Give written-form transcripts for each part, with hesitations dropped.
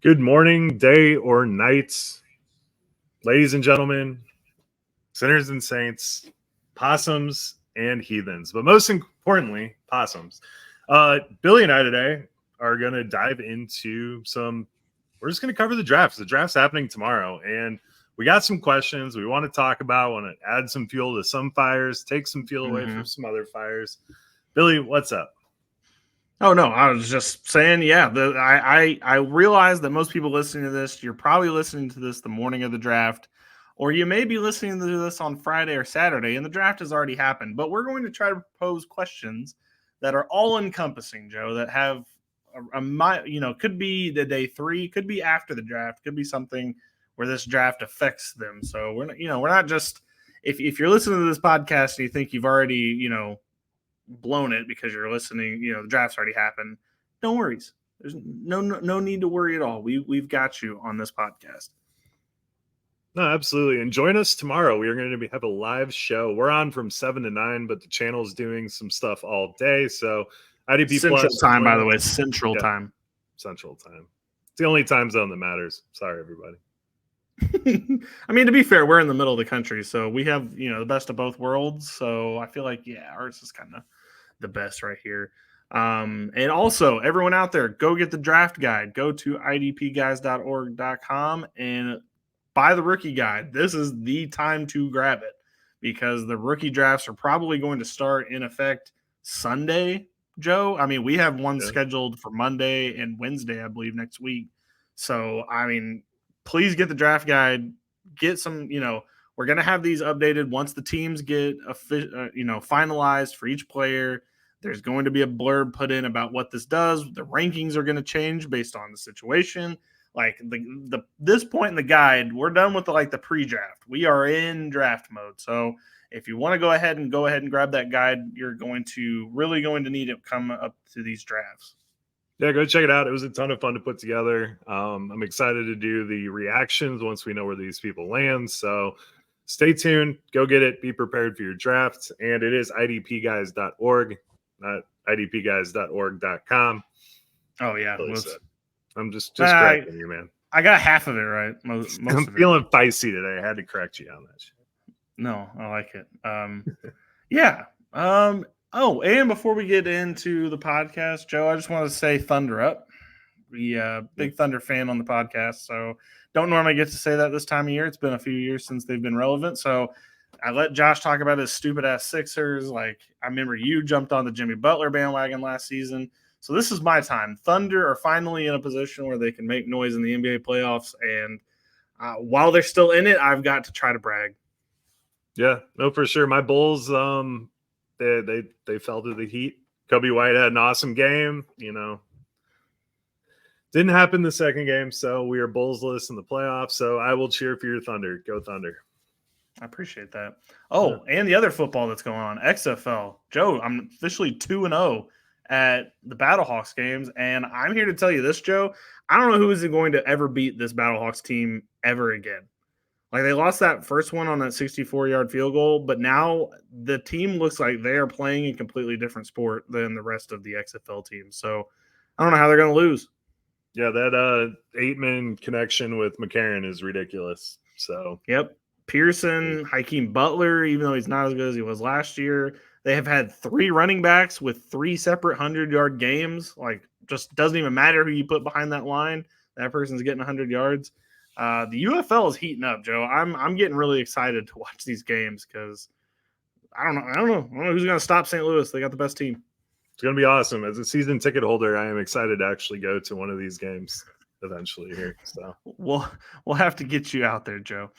Good morning, day, or night, ladies and gentlemen, sinners and saints, possums and heathens, but most importantly, possums. Billy and I today are going to dive into we're just going to cover the drafts. The draft's happening tomorrow, and we got some questions we want to talk about, want to add some fuel to some fires, take some fuel away from some other fires. Billy, what's up? Oh, no, I was just saying, yeah, I realize that most people listening to this, you're probably listening to this the morning of the draft, or you may be listening to this on Friday or Saturday, and the draft has already happened. But we're going to try to propose questions that are all encompassing, Joe, that have could be the day 3, could be after the draft, could be something where this draft affects them. So we're not just if you're listening to this podcast and you think you've already, blown it because you're listening, the draft's already happened. No worries. There's no need to worry at all. We've got you on this podcast. No, absolutely. And join us tomorrow. We are going to have a live show. We're on from 7 to 9, but the channel's doing some stuff all day. So IDP Central Plus time, by the way, Central time. Central time. It's the only time zone that matters. Sorry, everybody. I mean, to be fair, we're in the middle of the country, so we have, the best of both worlds. So I feel like, ours is kind of the best right here. And also, everyone out there, go get the draft guide. Go to idpguys.org.com and buy the rookie guide. This is the time to grab it because the rookie drafts are probably going to start in effect Sunday, Joe. I mean, we have one scheduled for Monday and Wednesday, I believe, next week. So, I mean, please get the draft guide. Get some, we're going to have these updated once the teams get, finalized for each player. There's going to be a blurb put in about what this does. The rankings are going to change based on the situation. Like this point in the guide, we're done with the pre-draft. We are in draft mode. So if you want to go ahead and grab that guide, you're really going to need it come up to these drafts. Yeah, go check it out. It was a ton of fun to put together. I'm excited to do the reactions once we know where these people land. So stay tuned. Go get it. Be prepared for your draft. And it is idpguys.org, not idpguys.org.com. Oh, yeah. I'm just correcting you, man. I got half of it right. Most I'm feeling feisty today. I had to correct you on that shit. No, I like it. Yeah. Oh, and before we get into the podcast, Joe, I just want to say Thunder up. Big Thunder fan on the podcast, so don't normally get to say that this time of year. It's been a few years since they've been relevant, so I let Josh talk about his stupid-ass Sixers. Like, I remember you jumped on the Jimmy Butler bandwagon last season, so this is my time. Thunder are finally in a position where they can make noise in the NBA playoffs, and while they're still in it, I've got to try to brag. Yeah, no, for sure. My Bulls, they fell to the Heat. Kobe White had an awesome game. Didn't happen the second game, so we are Bulls-less in the playoffs. So I will cheer for your Thunder. Go Thunder. I appreciate that. Oh, yeah. And the other football that's going on, XFL. Joe, I'm officially 2-0 at the Battlehawks games, and I'm here to tell you this, Joe. I don't know who is going to ever beat this Battlehawks team ever again. Like, they lost that first one on that 64-yard field goal, but now the team looks like they are playing a completely different sport than the rest of the XFL teams. So I don't know how they're going to lose. Yeah, that 8-man connection with McCarron is ridiculous. So yep. Pearson, Hakeem Butler, even though he's not as good as he was last year, they have had 3 running backs with 3 separate 100-yard games. Like, just doesn't even matter who you put behind that line. That person's getting 100 yards. The UFL is heating up, Joe. I'm getting really excited to watch these games because I don't know who's going to stop St. Louis. They got the best team. It's going to be awesome. As a season ticket holder, I am excited to actually go to one of these games eventually here. So we'll have to get you out there, Joe.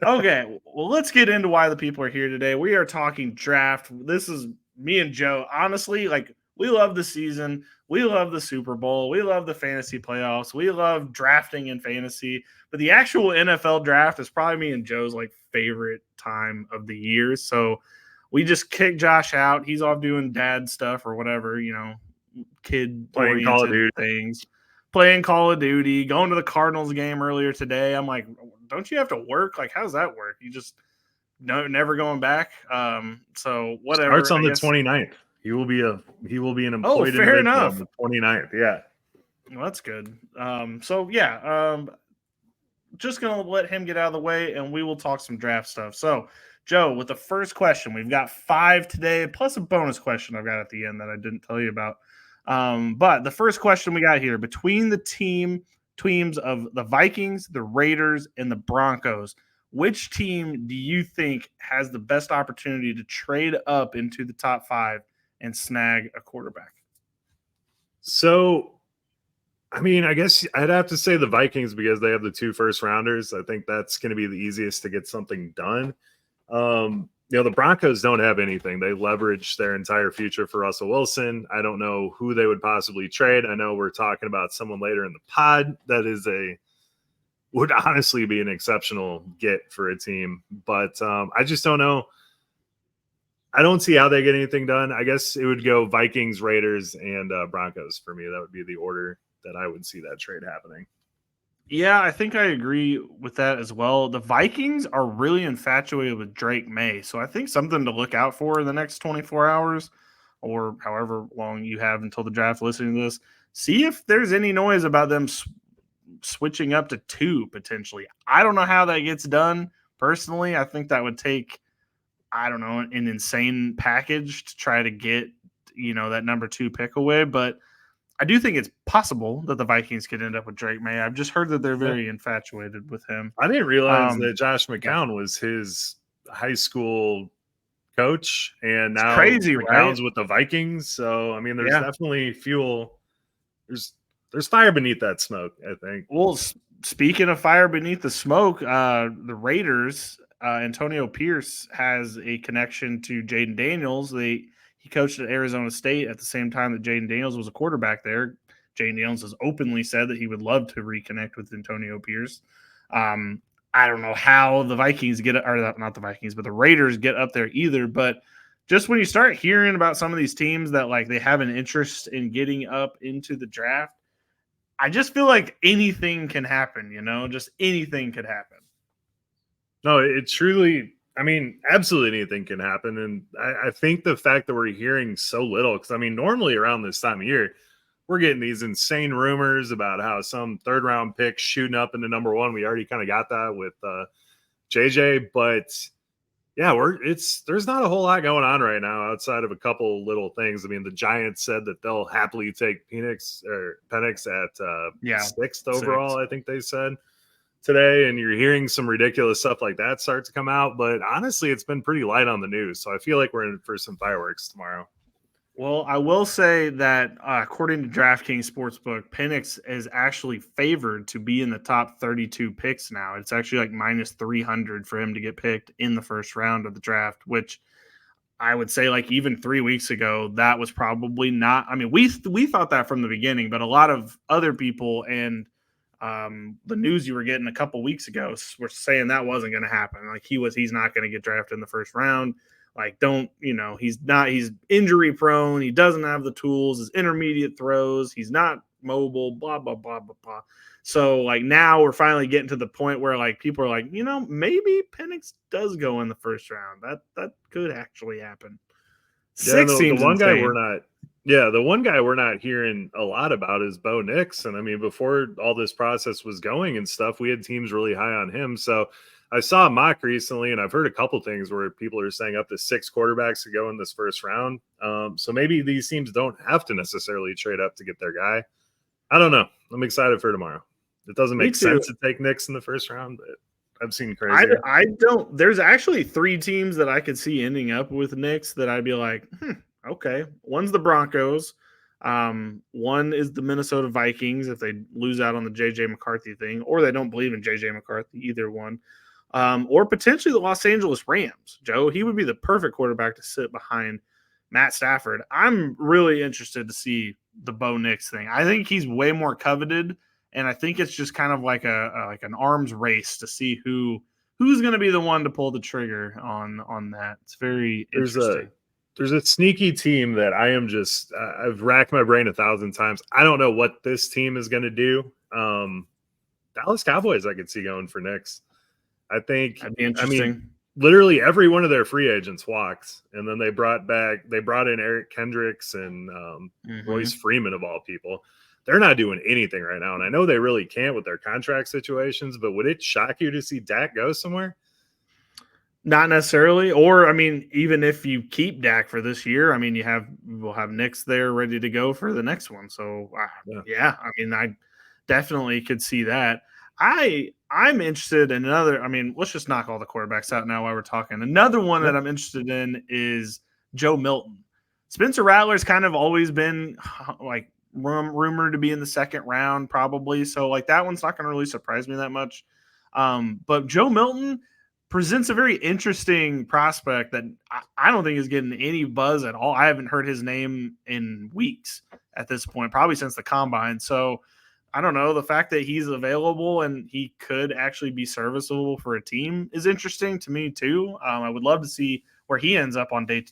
Okay, well, let's get into why the people are here today. We are talking draft. This is me and Joe. Honestly, we love the season. We love the Super Bowl. We love the fantasy playoffs. We love drafting in fantasy. But the actual NFL draft is probably me and Joe's favorite time of the year. So we just kicked Josh out. He's off doing dad stuff or whatever, kid playing Call of Duty things. Playing Call of Duty, going to the Cardinals game earlier today. I'm like, don't you have to work? How does that work? You just never going back. So whatever. Starts on the 29th. He will be an employed fair enough. on the 29th. Yeah. Well, that's good. So yeah, just gonna let him get out of the way, and we will talk some draft stuff. So, Joe, with the first question, we've got 5 today, plus a bonus question I've got at the end that I didn't tell you about. But the first question we got here between the teams of the Vikings, the Raiders, and the Broncos, which team do you think has the best opportunity to trade up into the top 5 and snag a quarterback? So, I mean, I guess I'd have to say the Vikings because they have the 2 first rounders. I think that's going to be the easiest to get something done. The Broncos don't have anything. They leverage their entire future for Russell Wilson. I don't know who they would possibly trade. I know we're talking about someone later in the pod that would honestly be an exceptional get for a team, but I just don't know. I don't see how they get anything done. I guess it would go Vikings, Raiders, and Broncos for me. That would be the order that I would see that trade happening. Yeah, I think I agree with that as well. The Vikings are really infatuated with Drake May. So I think something to look out for in the next 24 hours or however long you have until the draft listening to this. See if there's any noise about them switching up to 2 potentially. I don't know how that gets done personally. I think that would take, I don't know, an insane package to try to get, that number 2 pick away. But I do think it's possible that the Vikings could end up with Drake May. I've just heard that they're very infatuated with him. I didn't realize that Josh McCown was his high school coach, and now crazy, McCown's right? with the Vikings. So, I mean, there's definitely fuel. There's fire beneath that smoke, I think. Well, speaking of fire beneath the smoke, the Raiders, Antonio Pierce has a connection to Jaden Daniels. He coached at Arizona State at the same time that Jaden Daniels was a quarterback there. Jaden Daniels has openly said that he would love to reconnect with Antonio Pierce. I don't know how the Vikings or not the Vikings, but the Raiders get up there either. But just when you start hearing about some of these teams that like they have an interest in getting up into the draft, I just feel like anything can happen, just anything could happen. No, it truly, I mean, absolutely anything can happen. And I think the fact that we're hearing so little, because I mean, normally around this time of year, we're getting these insane rumors about how some 3rd round pick shooting up into number 1. We already kind of got that with JJ, but yeah, there's not a whole lot going on right now outside of a couple little things. I mean, the Giants said that they'll happily take Penix at 6th overall, I think they said today, and you're hearing some ridiculous stuff like that start to come out. But honestly, it's been pretty light on the news, so I feel like we're in for some fireworks tomorrow. Well, I will say that according to DraftKings Sportsbook, Penix is actually favored to be in the top 32 picks now. It's actually like minus 300 for him to get picked in the first round of the draft, which I would say like even 3 weeks ago, that was probably not. I mean, we thought that from the beginning, but a lot of other people and the news you were getting a couple weeks ago were saying that wasn't going to happen. Like he's not going to get drafted in the first round. Like, he's injury prone. He doesn't have the tools, his intermediate throws. He's not mobile, blah, blah, blah, blah, blah. So, like, now we're finally getting to the point where, like, people are like, maybe Penix does go in the first round. That could actually happen. Yeah, the one guy we're not hearing a lot about is Bo Nix. And I mean, before all this process was going and stuff, we had teams really high on him. So I saw a mock recently, and I've heard a couple things where people are saying up to 6 quarterbacks to go in this first round. So maybe these teams don't have to necessarily trade up to get their guy. I don't know. I'm excited for tomorrow. It doesn't make sense to take Nix in the first round, but I've seen crazy. I don't. There's actually 3 teams that I could see ending up with Nix that I'd be like, okay. One's the Broncos. One is the Minnesota Vikings if they lose out on the JJ McCarthy thing, or they don't believe in JJ McCarthy, either one. Or potentially the Los Angeles Rams. Joe, he would be the perfect quarterback to sit behind Matt Stafford. I'm really interested to see the Bo Nix thing. I think he's way more coveted, and I think it's just kind of like an arms race to see who's going to be the one to pull the trigger on that. It's very interesting. There's a sneaky team that I am just I've racked my brain 1,000 times. I don't know what this team is going to do. Dallas Cowboys I could see going for Nix. I think that'd be interesting. I mean, literally every one of their free agents walked, and then they brought in Eric Kendricks and Royce Freeman of all people. They're not doing anything right now, and I know they really can't with their contract situations. But would it shock you to see Dak go somewhere? Not necessarily, or I mean, even if you keep Dak for this year, I mean, we'll have Nix there ready to go for the next one. So yeah, I mean, I definitely could see that. I'm interested in another. I mean, let's just knock all the quarterbacks out now while we're talking. Another one that I'm interested in is Joe Milton. Spencer Rattler's kind of always been like rumored to be in the second round, probably. So like that one's not going to really surprise me that much. But Joe Milton presents a very interesting prospect that I don't think is getting any buzz at all. I haven't heard his name in weeks at this point, probably since the combine. So I don't know. The fact that he's available and he could actually be serviceable for a team is interesting to me too. I would love to see where he ends up on day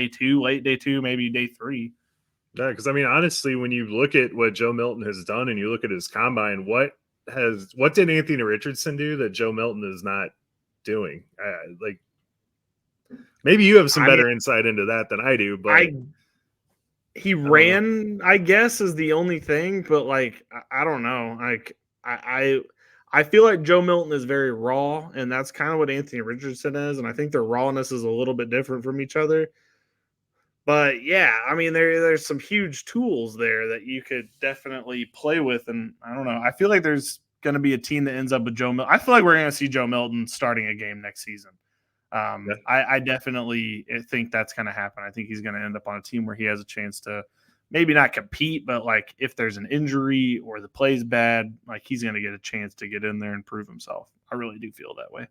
two, late day two, maybe day three. Yeah, because I mean, honestly, when you look at what Joe Milton has done and you look at his combine, what did Anthony Richardson do that Joe Milton is not doing? Like, maybe you have some better insight into that than I do, but he ran, I guess, is the only thing. But like, I don't know. Like, I feel like Joe Milton is very raw, and that's kind of what Anthony Richardson is. And I think their rawness is a little bit different from each other. But yeah, I mean, there's some huge tools there that you could definitely play with. And I don't know. I feel like there's going to be a team that ends up with Joe Milton. I feel like we're going to see Joe Milton starting a game next season. I definitely think that's going to happen. I think he's going to end up on a team where he has a chance to maybe not compete, but like if there's an injury or the play's bad, like he's going to get a chance to get in there and prove himself. I really do feel that way.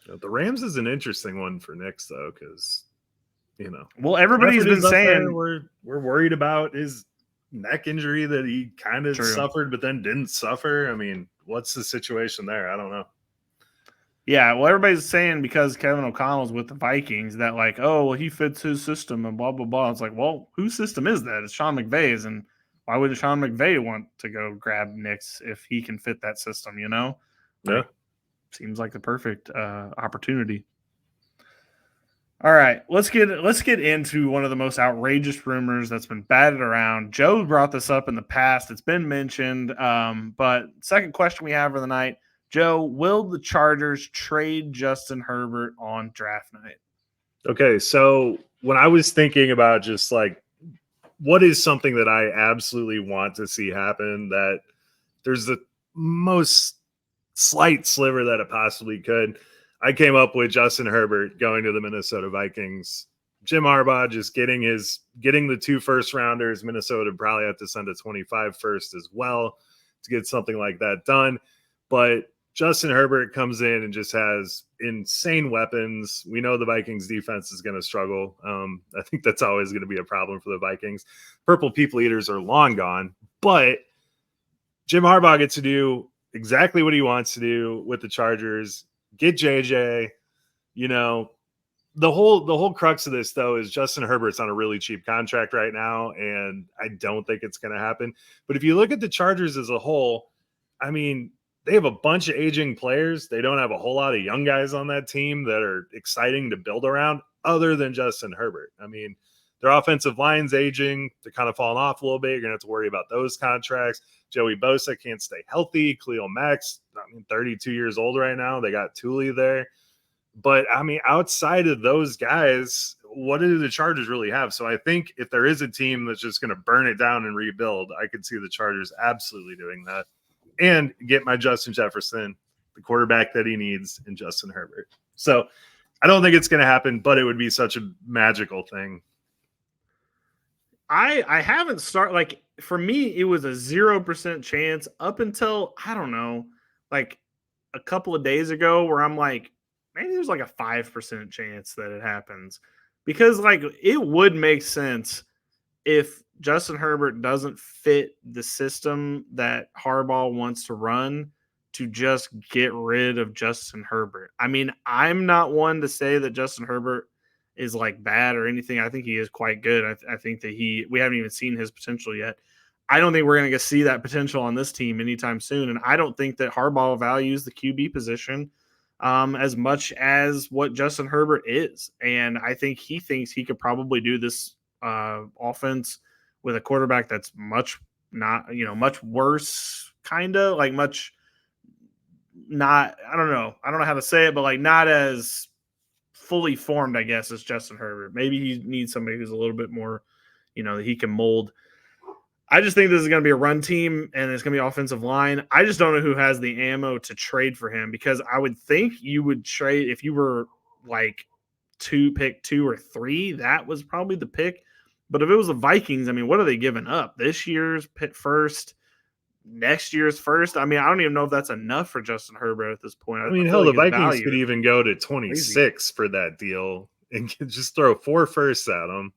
The Rams is an interesting one for Knicks though, because well, everybody's been saying we're worried about his neck injury that he kind of suffered, but then didn't suffer. I mean, what's the situation there? I don't know. Yeah, well, everybody's saying because Kevin O'Connell's with the Vikings that like, oh, well, he fits his system and blah, blah, blah. It's like, well, whose system is that? It's Sean McVay's, and why would Sean McVay want to go grab Knicks if he can fit that system, Yeah. Seems like the perfect opportunity. All right, let's get into one of the most outrageous rumors that's been batted around. Joe brought this up in the past. It's been mentioned, but second question we have for the night, Joe, will the Chargers trade Justin Herbert on draft night? Okay, so when I was thinking about just like what is something that I absolutely want to see happen, that there's the most slight sliver that it possibly could, I came up with Justin Herbert going to the Minnesota Vikings. Jim Harbaugh just getting the 2 first-rounders. Minnesota probably have to send a 25 first as well to get something like that done. But Justin Herbert comes in and just has insane weapons. We know the Vikings defense is going to struggle. I think that's always going to be a problem for the Vikings. Purple People Eaters are long gone, but Jim Harbaugh gets to do exactly what he wants to do with the Chargers. Get JJ, the whole crux of this though is Justin Herbert's on a really cheap contract right now, and I don't think it's going to happen. But if you look at the Chargers as a whole, I mean, they have a bunch of aging players. They don't have a whole lot of young guys on that team that are exciting to build around other than Justin Herbert. I mean, their offensive line's aging. They're kind of falling off a little bit. You're going to have to worry about those contracts. Joey Bosa can't stay healthy. Khalil Mack's, 32 years old right now. They got Thule there. But, I mean, outside of those guys, what do the Chargers really have? So I think if there is a team that's just going to burn it down and rebuild, I could see the Chargers absolutely doing that and get my Justin Jefferson, the quarterback that he needs, in Justin Herbert. So I don't think it's going to happen, but it would be such a magical thing. I haven't started, like, for me, it was a 0% chance up until, I don't know, like a couple of days ago where I'm like, maybe there's like a 5% chance that it happens, because like it would make sense if Justin Herbert doesn't fit the system that Harbaugh wants to run to just get rid of Justin Herbert. I mean, I'm not one to say that Justin Herbert is like bad or anything. I think he is quite good. I think that we haven't even seen his potential yet. I don't think we're going to see that potential on this team anytime soon. And I don't think that Harbaugh values the QB position as much as what Justin Herbert is. And I think he thinks he could probably do this offense with a quarterback that's much worse, kind of like much not, I don't know how to say it, but like not as fully formed, I guess, as Justin Herbert. Maybe he needs somebody who's a little bit more, that he can mold. I just think this is going to be a run team and it's going to be offensive line. I just don't know who has the ammo to trade for him, because I would think you would trade if you were like pick 2 or 3. That was probably the pick. But if it was the Vikings, I mean, what are they giving up? This year's pick first, next year's first? I mean, I don't even know if that's enough for Justin Herbert at this point. I mean, hell, the Vikings could even go to 26 for that deal and just throw 4 firsts at them.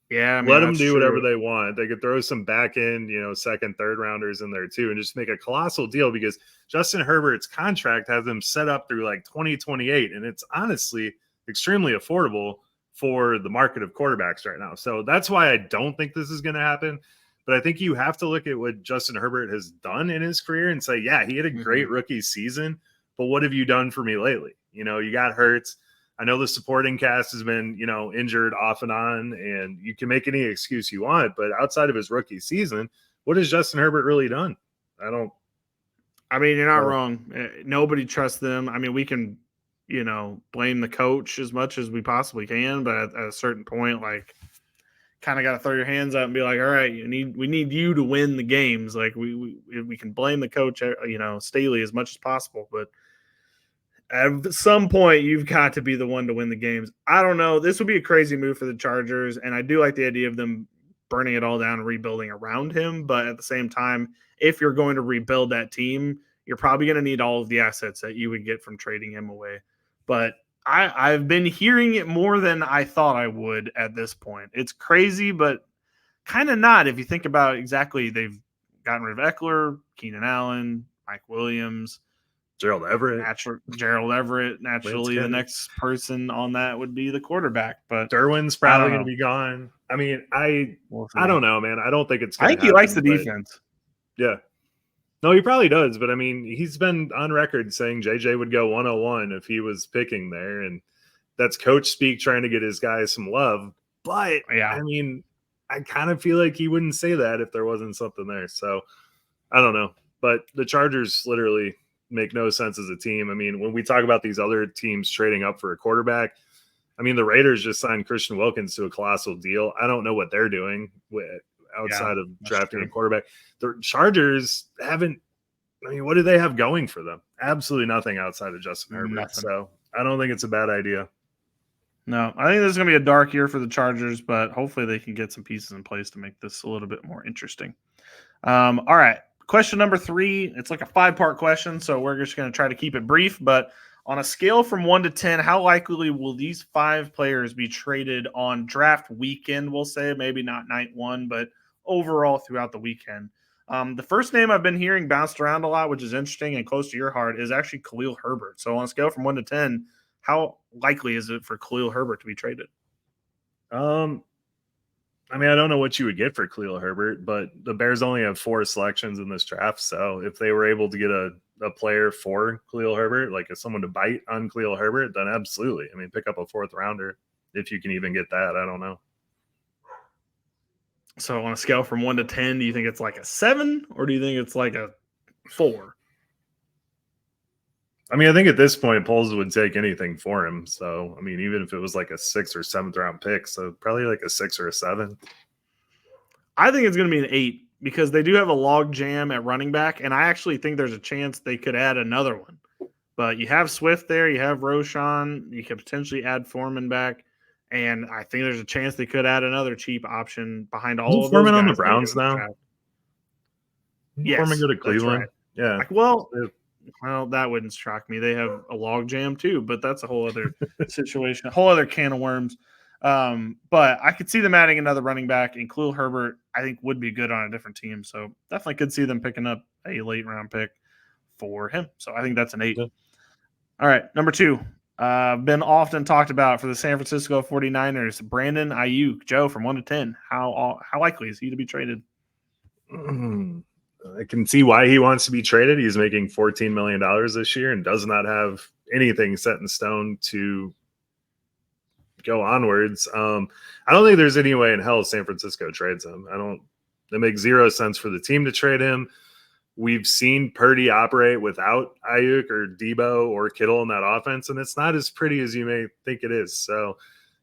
Yeah, I mean, let them do whatever they want. They could throw some back end, second, third rounders in there too, and just make a colossal deal, because Justin Herbert's contract has them set up through like 2028, and it's honestly extremely affordable for the market of quarterbacks right now. So that's why I don't think this is going to happen. But I think you have to look at what Justin Herbert has done in his career and say, yeah, he had a great rookie season, but what have you done for me lately? You got Hurts. I know the supporting cast has been, injured off and on, and you can make any excuse you want, but outside of his rookie season, what has Justin Herbert really done? I mean, you're not wrong. Nobody trusts them. I mean, we can, blame the coach as much as we possibly can, but at a certain point, like, kind of got to throw your hands up and be like, all right, we need you to win the games. Like, we can blame the coach, Staley, as much as possible, but at some point, you've got to be the one to win the games. I don't know. This would be a crazy move for the Chargers, and I do like the idea of them burning it all down and rebuilding around him. But at the same time, if you're going to rebuild that team, you're probably going to need all of the assets that you would get from trading him away. But I've been hearing it more than I thought I would at this point. It's crazy, but kind of not if you think about exactly. They've gotten rid of Eckler, Keenan Allen, Mike Williams, Gerald Everett. Naturally, the next person on that would be the quarterback. But Derwin's probably going to be gone. I mean, I don't know, man. I don't think it's going to happen. He likes the defense. Yeah. No, he probably does. But, I mean, he's been on record saying JJ would go 101 if he was picking there. And that's coach speak trying to get his guys some love. But, yeah, I mean, I kind of feel like he wouldn't say that if there wasn't something there. So, I don't know. But the Chargers literally – make no sense as a team. I mean, when we talk about these other teams trading up for a quarterback, I mean, the Raiders just signed Christian Wilkins to a colossal deal. I don't know what they're doing outside of drafting a quarterback. The Chargers haven't, I mean, what do they have going for them? Absolutely nothing outside of Justin Herbert. Nothing. So I don't think it's a bad idea. No, I think this is going to be a dark year for the Chargers, but hopefully they can get some pieces in place to make this a little bit more interesting. All right. Question number 3, it's like a 5-part question, so we're just going to try to keep it brief. But on a scale from 1 to 10, how likely will these 5 players be traded on draft weekend? We'll say maybe not night 1, but overall throughout the weekend. The first name I've been hearing bounced around a lot, which is interesting and close to your heart, is actually Khalil Herbert. So on a scale from 1 to 10, how likely is it for Khalil Herbert to be traded? I mean, I don't know what you would get for Khalil Herbert, but the Bears only have 4 selections in this draft. So if they were able to get a player for Khalil Herbert, like if someone to bite on Khalil Herbert, then absolutely. I mean, pick up a 4th rounder if you can even get that. I don't know. So on a scale from 1 to 10, do you think it's like a 7 or do you think it's like a 4? I mean, I think at this point, Poles would take anything for him. So, I mean, even if it was like a 6th or 7th round pick, so probably like a 6 or a 7. I think it's going to be an 8 because they do have a log jam at running back, and I actually think there's a chance they could add another one. But you have Swift there, you have Roschon, you could potentially add Foreman back, and I think there's a chance they could add another cheap option behind all of those Foreman guys on the Browns now? Yes, Foreman go to Cleveland? Right. Yeah. Well, that wouldn't shock me. They have a log jam too, but that's a whole other situation, a whole other can of worms. But I could see them adding another running back, and Khalil Herbert, I think, would be good on a different team. So definitely could see them picking up a late round pick for him. So I think that's an 8. Yeah. All right. Number 2, been often talked about for the San Francisco 49ers, Brandon Ayuk. Joe, from 1 to 10, how likely is he to be traded? I can see why he wants to be traded. He's making $14 million this year and does not have anything set in stone to go onwards. I don't think there's any way in hell San Francisco trades him. It makes zero sense for the team to trade him. We've seen Purdy operate without Ayuk or Debo or Kittle in that offense, and it's not as pretty as you may think it is. So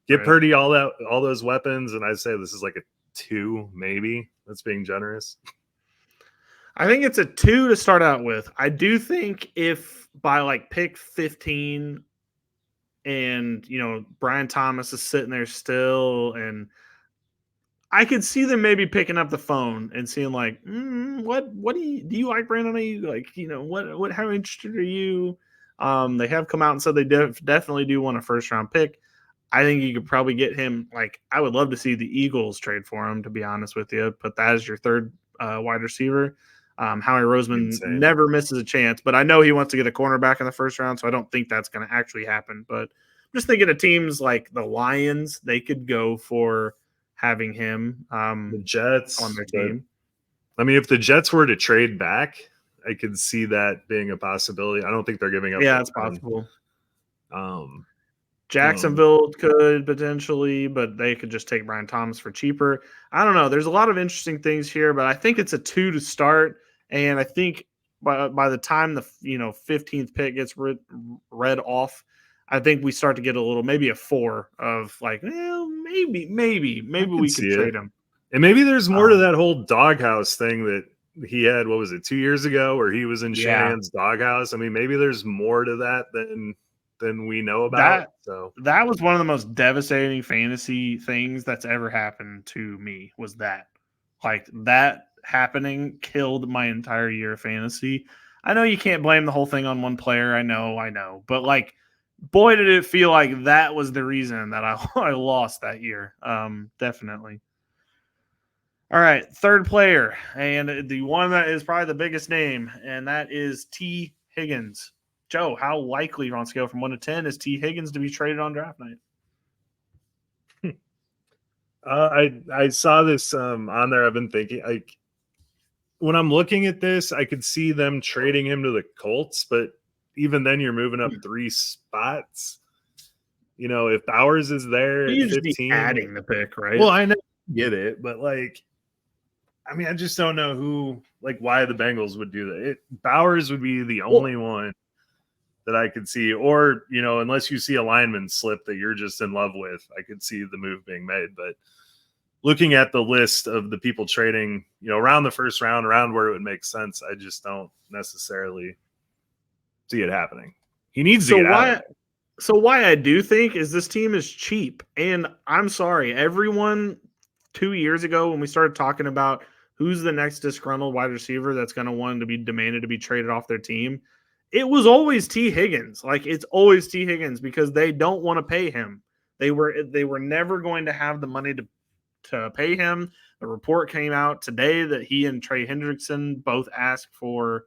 give Purdy all those weapons, and I'd say this is like a 2, maybe. That's being generous. I think it's a 2 to start out with. I do think if by like pick 15 and, Brian Thomas is sitting there still, and I could see them maybe picking up the phone and seeing like, what do you like Brandon? Like, how interested are you? They have come out and said they definitely do want a first round pick. I think you could probably get him. Like, I would love to see the Eagles trade for him, to be honest with you. Put that as your third wide receiver. Howie Roseman never misses a chance, but I know he wants to get a cornerback in the first round, so I don't think that's going to actually happen. But I'm just thinking of teams like the Lions, they could go for having him. The Jets on their team. I mean, if the Jets were to trade back, I could see that being a possibility. I don't think they're giving up. Yeah, it's possible. Jacksonville could potentially, but they could just take Brian Thomas for cheaper. I don't know. There's a lot of interesting things here, but I think it's a 2 to start. And I think by the time the 15th pick gets read off, I think we start to get maybe a 4 of like, maybe we could trade him. And maybe there's more to that whole doghouse thing that he had. What was it, 2 years ago, where he was in Shanahan's doghouse? I mean, maybe there's more to that than we know about. That was one of the most devastating fantasy things that's ever happened to me. Was that that happening killed my entire year of fantasy. I know you can't blame the whole thing on one player. I know, but like, boy, did it feel like that was the reason that I lost that year. Definitely. All right, third player, and the one that is probably the biggest name, and that is T. Higgins. Joe, how likely on a scale from 1 to 10 is T. Higgins to be traded on draft night? I saw this on there. I've been thinking, like, when I'm looking at this, I could see them trading him to the Colts, but even then you're moving up 3 spots. If Bowers is there at 15, adding the pick, right? Well, I know, get it, but like, I mean, I just don't know why the Bengals would do that. Bowers would be the only one that I could see, or, unless you see a lineman slip that you're just in love with, I could see the move being made. But looking at the list of the people trading, around the first round, around where it would make sense, I just don't necessarily see it happening. He needs to get out. So why I do think is this team is cheap. And I'm sorry, everyone 2 years ago when we started talking about who's the next disgruntled wide receiver that's going to want to be demanded to be traded off their team, it was always T. Higgins. Like, it's always T. Higgins because they don't want to pay him. They were never going to have the money to pay him. The report came out today that he and Trey Hendrickson both asked for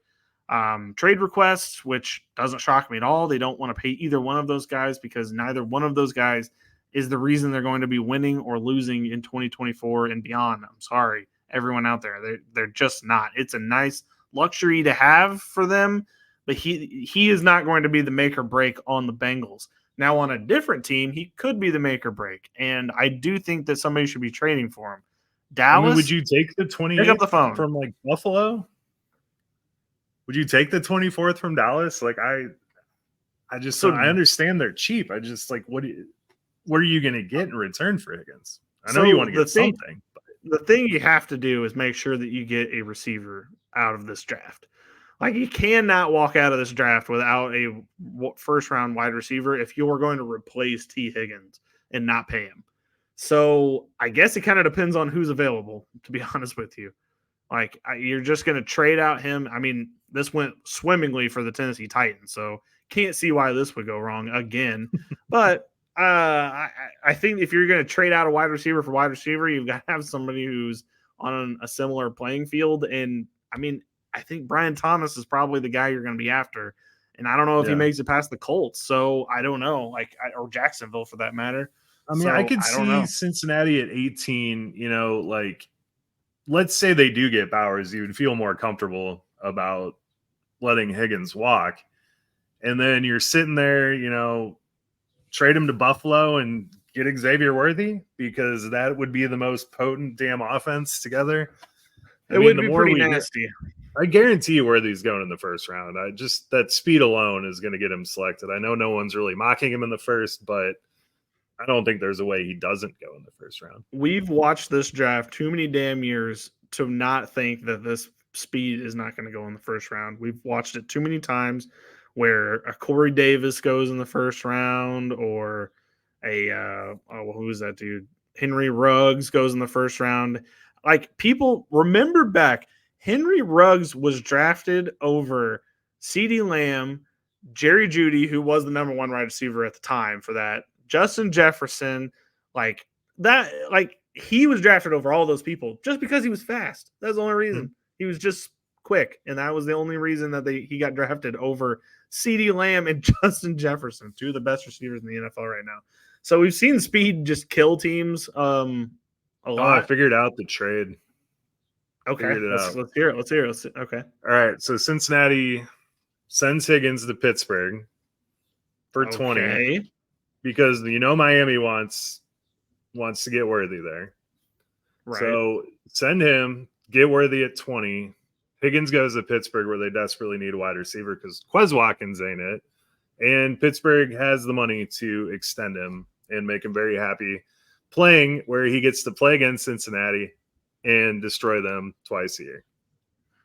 trade requests, which doesn't shock me at all. They don't want to pay either one of those guys because neither one of those guys is the reason they're going to be winning or losing in 2024 and beyond. I'm sorry, everyone out there. They're just not. It's a nice luxury to have for them, but he is not going to be the make or break on the Bengals. Now, on a different team, he could be the make or break, and I do think that somebody should be trading for him. Dallas, would you take the 28th pick up the phone from like Buffalo? Would you take the 24th from Dallas? Like, I understand they're cheap. I just like, what are you going to get in return for Higgins? I know you want to get something. The thing you have to do is make sure that you get a receiver out of this draft. Like, you cannot walk out of this draft without a first-round wide receiver if you're going to replace T. Higgins and not pay him. So I guess it kind of depends on who's available, to be honest with you. Like, you're just going to trade out him. I mean, this went swimmingly for the Tennessee Titans, so can't see why this would go wrong again. But I think if you're going to trade out a wide receiver for wide receiver, you've got to have somebody who's on a similar playing field. And, I mean, I think Brian Thomas is probably the guy you're going to be after. And I don't know if he makes it past the Colts. So I don't know, or Jacksonville for that matter. I mean, I could see Cincinnati at 18, let's say they do get Bowers, you would feel more comfortable about letting Higgins walk. and then you're sitting there, trade him to Buffalo and get Xavier Worthy, because that would be the most potent damn offense together. It would be pretty nasty. I guarantee you Worthy's going in the first round. That speed alone is going to get him selected. I know no one's really mocking him in the first, but I don't think there's a way he doesn't go in the first round. We've watched this draft too many damn years to not think that this speed is not going to go in the first round. We've watched it too many times where a Corey Davis goes in the first round, or who is that dude? Henry Ruggs goes in the first round. Like, people remember back, Henry Ruggs was drafted over CeeDee Lamb, Jerry Jeudy, who was the number one wide receiver at the time for that, Justin Jefferson, he was drafted over all those people just because he was fast. That's the only reason. Mm-hmm. He was just quick, and that was the only reason that he got drafted over CeeDee Lamb and Justin Jefferson, two of the best receivers in the NFL right now. So we've seen speed just kill teams a lot. I figured out the trade. Okay, let's hear it. Okay. All right, so Cincinnati sends Higgins to Pittsburgh for 20 because Miami wants to get Worthy there. Right. So send him, get Worthy at 20. Higgins goes to Pittsburgh, where they desperately need a wide receiver because Quez Watkins ain't it. And Pittsburgh has the money to extend him and make him very happy playing where he gets to play against Cincinnati and destroy them twice a year.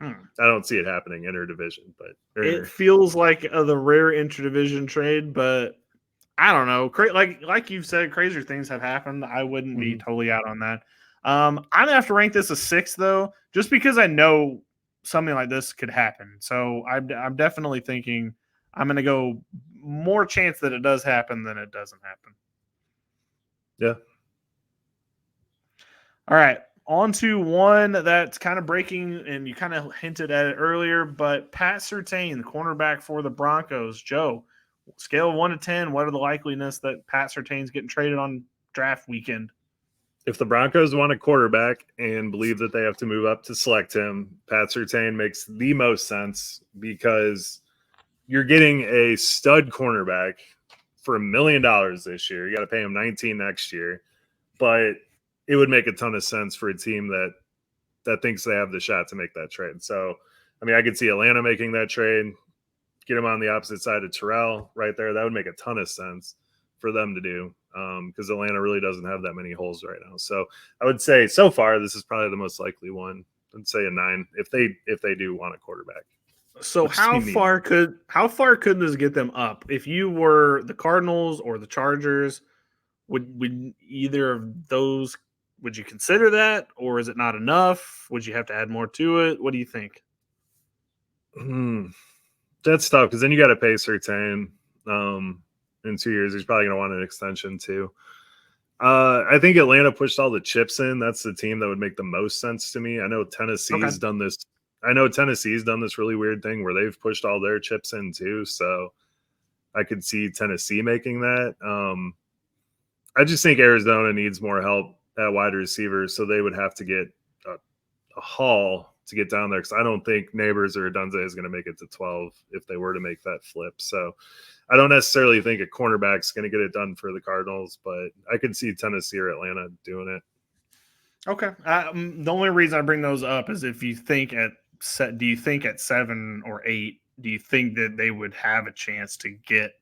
I don't see it happening interdivision, but it feels like the rare interdivision trade, but I don't know. Like you've said, crazier things have happened. I wouldn't be totally out on that. I'm gonna have to rank this a 6 though, just because I know something like this could happen. So I'm definitely thinking I'm gonna go more chance that it does happen than it doesn't happen. Yeah. All right. On to one that's kind of breaking, and you kind of hinted at it earlier, but Pat Surtain, the cornerback for the Broncos. Joe, scale of 1 to 10, what are the likeliness that Pat Surtain's getting traded on draft weekend? If the Broncos want a quarterback and believe that they have to move up to select him, Pat Surtain makes the most sense, because you're getting a stud cornerback for $1 million this year. You got to pay him $19 next year, but it would make a ton of sense for a team that thinks they have the shot to make that trade. So, I mean, I could see Atlanta making that trade, get him on the opposite side of Terrell right there. That would make a ton of sense for them to do, because Atlanta really doesn't have that many holes right now. So I would say so far, this is probably the most likely one. I'd say a 9 if they do want a quarterback. So how far could this get them up? If you were the Cardinals or the Chargers, would either of those, would you consider that, or is it not enough? Would you have to add more to it? What do you think? That's tough, because then you got to pay Surtain in 2 years. He's probably going to want an extension too. I think Atlanta pushed all the chips in. That's the team that would make the most sense to me. I know Tennessee's done this. I know Tennessee's done this really weird thing where they've pushed all their chips in too. So I could see Tennessee making that. I just think Arizona needs more help at wide receiver, so they would have to get a haul to get down there, because I don't think Neighbors or Dunze is going to make it to 12 if they were to make that flip. So I don't necessarily think a cornerback's going to get it done for the Cardinals, but I could see Tennessee or Atlanta doing it. Okay. The only reason I bring those up is if you think at 7 or 8, do you think that they would have a chance to get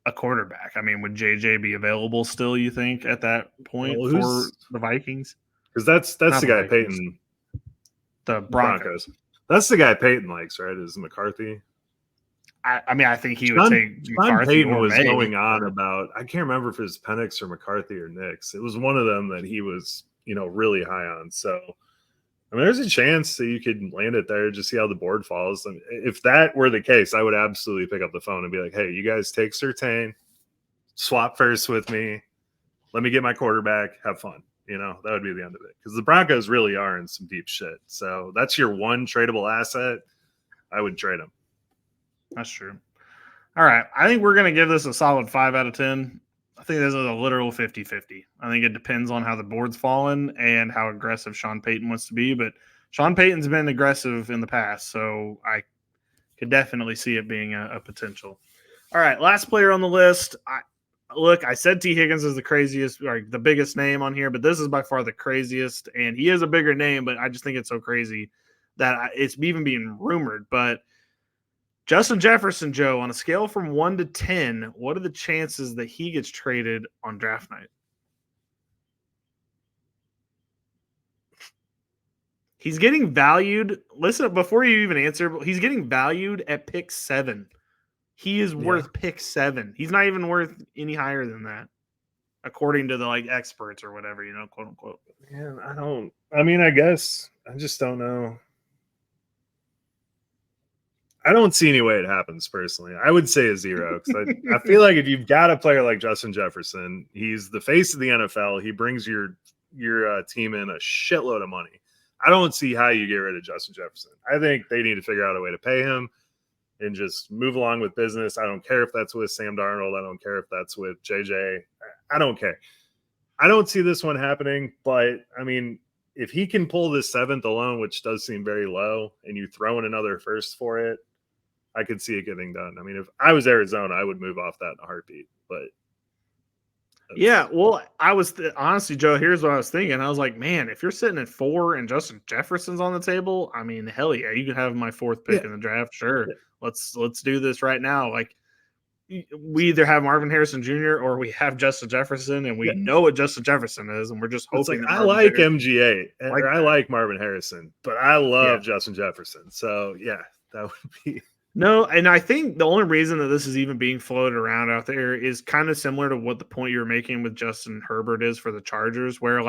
a quarterback? I mean, would JJ be available still, you think, at that point for the Vikings? Because that's the guy Peyton. The Broncos. That's the guy Peyton likes, right? Is McCarthy? I mean, I think he would take McCarthy. Peyton was going on about, I can't remember if it was Penix or McCarthy or Nix. It was one of them that he was, really high on. So, I mean, there's a chance that you could land it there, just see how the board falls. I mean, if that were the case, I would absolutely pick up the phone and be like, hey, you guys take Surtain, swap first with me. Let me get my quarterback. Have fun. That would be the end of it. Because the Broncos really are in some deep shit. So that's your one tradable asset. I would trade him. That's true. All right. I think we're going to give this a solid 5 out of 10. I think this is a literal 50-50. I think it depends on how the board's fallen and how aggressive Sean Payton wants to be. But Sean Payton's been aggressive in the past, so I could definitely see it being a potential. All right, last player on the list. I said T. Higgins is the craziest, or the biggest name on here, but this is by far the craziest, and he is a bigger name, but I just think it's so crazy that it's even being rumored. But Justin Jefferson, Joe, on a scale from 1 to 10, what are the chances that he gets traded on draft night? He's getting valued. Listen, before you even answer, he's getting valued at pick 7. He is worth pick 7. He's not even worth any higher than that, according to the experts or whatever, quote unquote. Man, I guess I just don't know. I don't see any way it happens personally. I would say a 0 because I feel like if you've got a player like Justin Jefferson, he's the face of the NFL. He brings your team in a shitload of money. I don't see how you get rid of Justin Jefferson. I think they need to figure out a way to pay him and just move along with business. I don't care if that's with Sam Darnold. I don't care if that's with JJ. I don't care. I don't see this one happening, but I mean, if he can pull this 7th alone, which does seem very low, and you throw in another first for it, I could see it getting done. I mean, if I was Arizona, I would move off that in a heartbeat. But yeah, well, I was honestly, Joe. Here's what I was thinking. I was like, man, if you're sitting at 4 and Justin Jefferson's on the table, I mean, hell yeah, you can have my 4th pick in the draft. Sure, let's do this right now. Like, we either have Marvin Harrison Jr. or we have Justin Jefferson, and we know what Justin Jefferson is, and we're just hoping. I like MGA, and I like Marvin Harrison, but I love Justin Jefferson. So yeah, that would be. No, and I think the only reason that this is even being floated around out there is kind of similar to what the point you're making with Justin Herbert is for the Chargers, where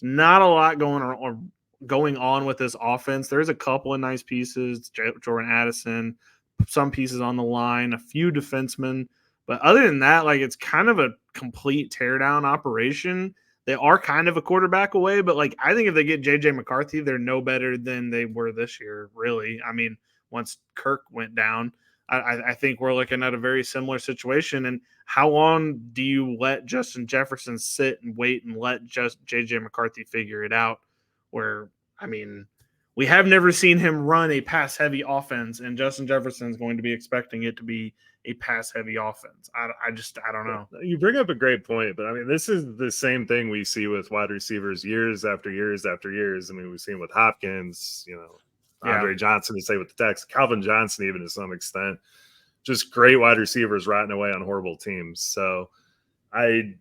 not a lot going on with this offense. There's a couple of nice pieces, Jordan Addison, some pieces on the line, a few defensemen, but other than that, it's kind of a complete teardown operation. They are kind of a quarterback away, but I think if they get JJ McCarthy, they're no better than they were this year, really. I mean, once Kirk went down, I think we're looking at a very similar situation. And how long do you let Justin Jefferson sit and wait and let just JJ McCarthy figure it out? Where, I mean, we have never seen him run a pass-heavy offense, and Justin Jefferson is going to be expecting it to be a pass-heavy offense. I don't know. You bring up a great point, but I mean, this is the same thing we see with wide receivers years after years after years. I mean, we've seen with Hopkins, Andre Johnson to say with the Texans, Calvin Johnson even to some extent, just great wide receivers rotting away on horrible teams. So I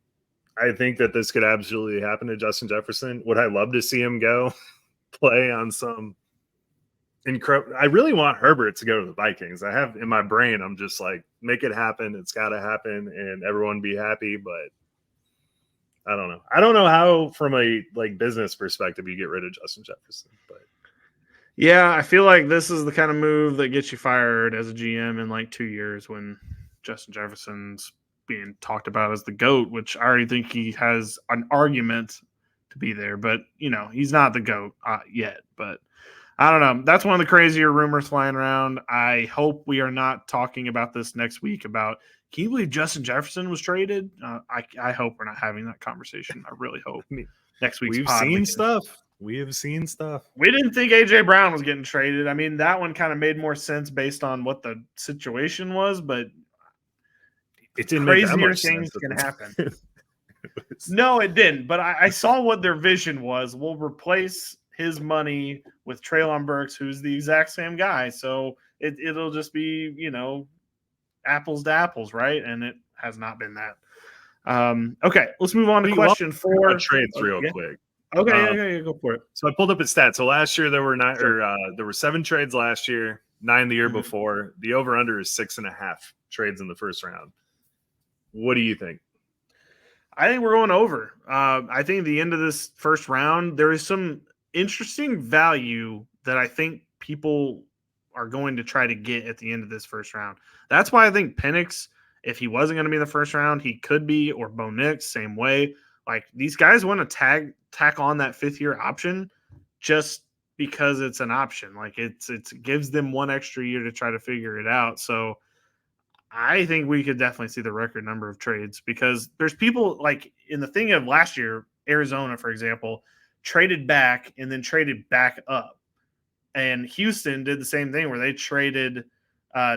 think that this could absolutely happen to Justin Jefferson. Would I love to see him go play on some incredible? I really want Herbert to go to the Vikings. I have in my brain, I'm just like, make it happen. It's got to happen and everyone be happy. But I don't know. I don't know how from a business perspective you get rid of Justin Jefferson, but yeah, I feel like this is the kind of move that gets you fired as a GM in 2 years when Justin Jefferson's being talked about as the GOAT, which I already think he has an argument to be there. But, he's not the GOAT yet. But I don't know. That's one of the crazier rumors flying around. I hope we are not talking about this next week about, can you believe Justin Jefferson was traded? I hope we're not having that conversation. I really hope. Next week's we've seen stuff. We have seen stuff. We didn't think A.J. Brown was getting traded. I mean, that one kind of made more sense based on what the situation was, but it didn't crazier make that much things sense can happen. No, it didn't. But I saw what their vision was. We'll replace his money with Treylon Burks, who's the exact same guy. So it'll just be, apples to apples, right? And it has not been that. Okay, let's move on to question 4. Trades real quick. Okay, go for it. So I pulled up his stats. So last year there were 7 trades last year, 9 the year before. The over/under is 6.5 trades in the first round. What do you think? I think we're going over. I think at the end of this first round, there is some interesting value that I think people are going to try to get at the end of this first round. That's why I think Penix, if he wasn't going to be in the first round, he could be, or Bo Nix, same way. These guys want to tack on that 5th-year option just because it's an option. It gives them one extra year to try to figure it out. So I think we could definitely see the record number of trades because there's people in the thing of last year, Arizona, for example, traded back and then traded back up. And Houston did the same thing where they traded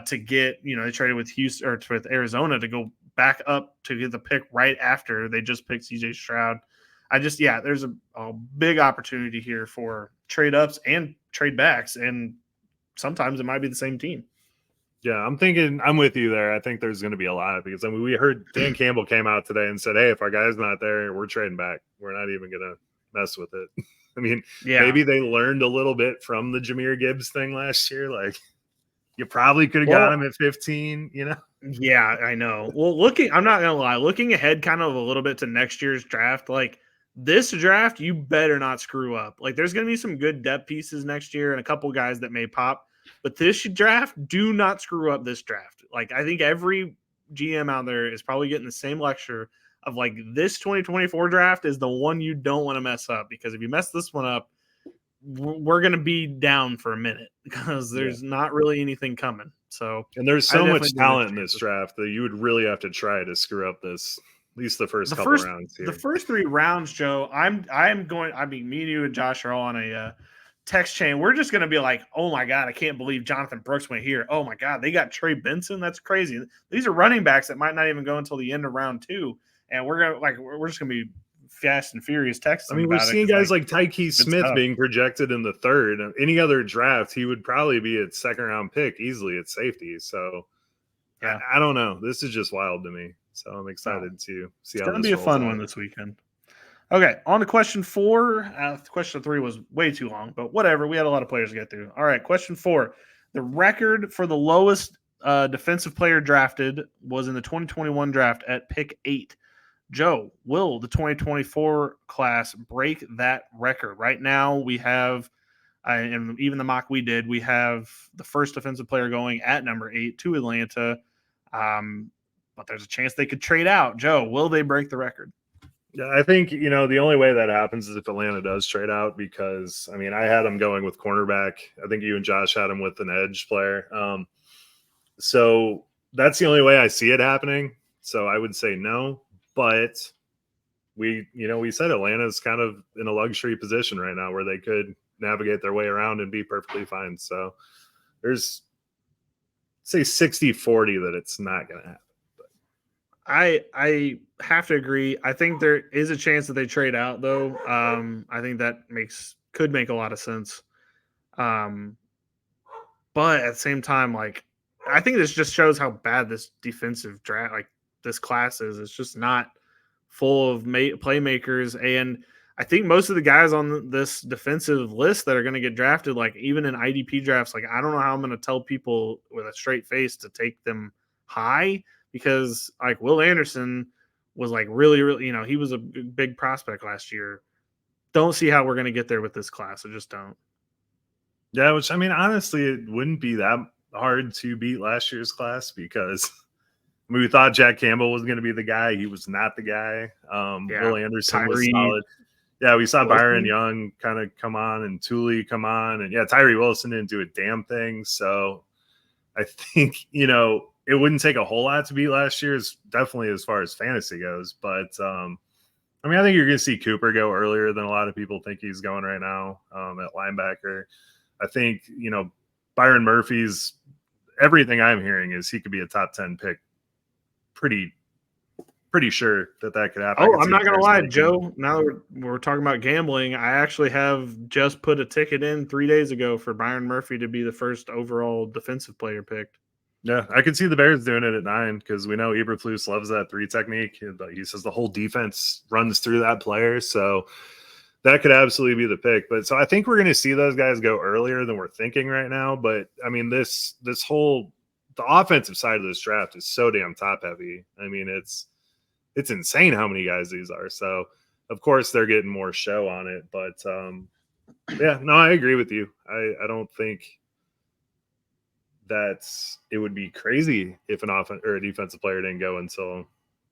to get, they traded with Houston or with Arizona to go back up to get the pick right after they just picked CJ Stroud. There's a big opportunity here for trade ups and trade backs, and sometimes it might be the same team. Yeah, I'm with you there. I think there's going to be a lot because we heard Dan Campbell came out today and said, hey, if our guy's not there, we're trading back. We're not even going to mess with it. I mean, maybe they learned a little bit from the Jahmyr Gibbs thing last year. Like, you probably could have got him at 15, Yeah, I know. Well, I'm not going to lie, looking ahead kind of a little bit to next year's draft, like this draft, you better not screw up. Like, there's going to be some good depth pieces next year and a couple guys that may pop. But this draft, do not screw up this draft. Like, I think every GM out there is probably getting the same lecture of like this 2024 draft is the one you don't want to mess up, because if you mess this one up, we're going to be down for a minute because there's not really anything coming. So, and there's so much talent in this draft that you would really have to try to screw up this, at least the first couple rounds here. The first 3 rounds, Joe, me and you and Josh are all on a text chain. We're just going to be like, oh my God, I can't believe Jonathan Brooks went here. Oh my God, they got Trey Benson. That's crazy. These are running backs that might not even go until the end of round 2. And we're just going to be fast and furious texting. I mean, we're seeing guys like Tyke Smith being projected in the 3rd. Any other draft, he would probably be a 2nd round pick easily at safety. So I don't know. This is just wild to me. So I'm excited to see how this rolls out. It's going to be a fun one this weekend. Okay, on to question 4. Question 3 was way too long, but whatever. We had a lot of players to get through. All right, question 4. The record for the lowest defensive player drafted was in the 2021 draft at pick 8. Joe, will the 2024 class break that record? Right now, we have, and even the mock we did, we have the first defensive player going at number 8 to Atlanta. But there's a chance they could trade out. Joe, will they break the record? Yeah, I think, the only way that happens is if Atlanta does trade out, because, I mean, I had them going with cornerback. I think you and Josh had them with an edge player. So that's the only way I see it happening. So I would say no. But we said Atlanta's kind of in a luxury position right now where they could navigate their way around and be perfectly fine. So there's, say, 60-40 that it's not going to happen. I have to agree. I think there is a chance that they trade out, though. I think that could make a lot of sense. But at the same time, like, I think this just shows how bad this defensive draft, like this class is. It's just not full of playmakers. And I think most of the guys on this defensive list that are going to get drafted, like even in IDP drafts, like I don't know how I'm going to tell people with a straight face to take them high, because like Will Anderson was like really, really, he was a big prospect last year. Don't see how we're going to get there with this class. I just don't. Yeah, which, I mean, honestly, it wouldn't be that hard to beat last year's class because we thought Jack Campbell was going to be the guy. He was not the guy. Will Anderson was solid. Yeah, we saw Byron Young kind of come on and Thule come on. And, Tyree Wilson didn't do a damn thing. So I think, it wouldn't take a whole lot to beat last year's, definitely as far as fantasy goes. But, I think you're going to see Cooper go earlier than a lot of people think he's going right now at linebacker. I think, Byron Murphy's – everything I'm hearing is he could be a top 10 pick. Pretty sure that could happen. Oh, I'm not going to lie, Joe. Now that we're talking about gambling, I actually have just put a ticket in 3 days ago for Byron Murphy to be the first overall defensive player picked. Yeah, I could see the Bears doing it at 9 because we know Eberflus loves that 3 technique. He says the whole defense runs through that player. So that could absolutely be the pick. But so I think we're going to see those guys go earlier than we're thinking right now. But I mean, the offensive side of this draft is so damn top heavy. I mean, it's insane how many guys these are. So of course they're getting more show on it. But I agree with you. I don't think that it would be crazy if an offense or a defensive player didn't go until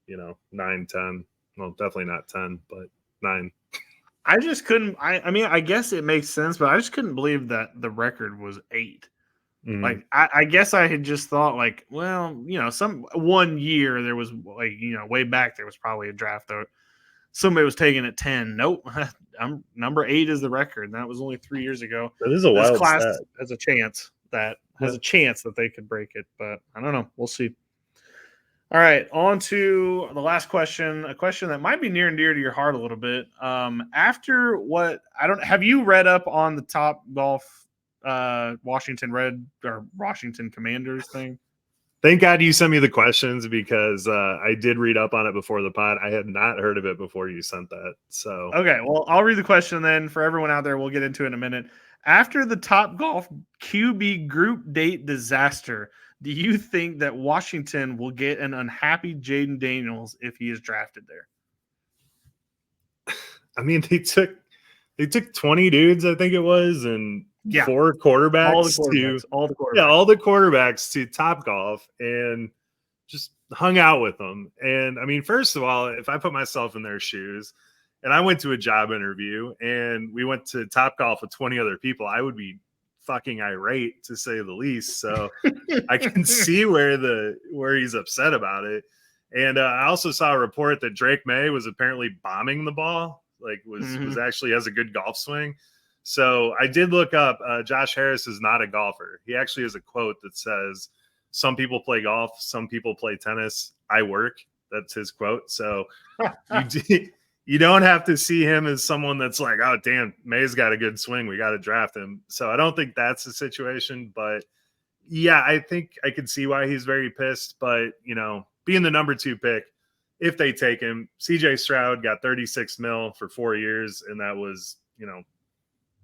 9, 10. Well, definitely not 10, but 9. I just couldn't. I mean, I guess it makes sense, but I just couldn't believe that the record was 8. Mm-hmm. Like, I guess I had just thought, like, well, some one year there was like, way back there was probably a draft that somebody was taking at 10. Nope, number 8 is the record, and that was only 3 years ago. That is a wild class stat. Has a chance. that has a chance that they could break it, but I don't know. We'll see. All right, on to the last question, a question that might be near and dear to your heart a little bit. After what have you read up on the Top Golf Washington Red or Washington Commanders thing? Thank God you sent me the questions because I did read up on it before the pod. I had not heard of it before you sent that. So okay, well, I'll read the question then for everyone out there. We'll get into it in a minute. After the Top Golf QB group date disaster, do you think that Washington will get an unhappy Jayden Daniels if he is drafted there? I mean, they took 20 dudes, I think it was, and 4 quarterbacks, all the quarterbacks to Top Golf and just hung out with them. And I mean, first of all, if I put myself in their shoes and I went to a job interview and we went to Top Golf with 20 other people, I would be fucking irate, to say the least. So I can see where he's upset about it. And I also saw a report that Drake May was apparently bombing the ball, like was actually has a good golf swing. So I did look up. Josh Harris is not a golfer. He actually has a quote that says, "Some people play golf, some people play tennis. I work." That's his quote. So you don't have to see him as someone that's like, "Oh, damn, May's got a good swing. We got to draft him." So I don't think that's the situation. But yeah, I think I could see why he's very pissed. But, being the number 2 pick, if they take him, CJ Stroud got $36 million for 4 years, and that was,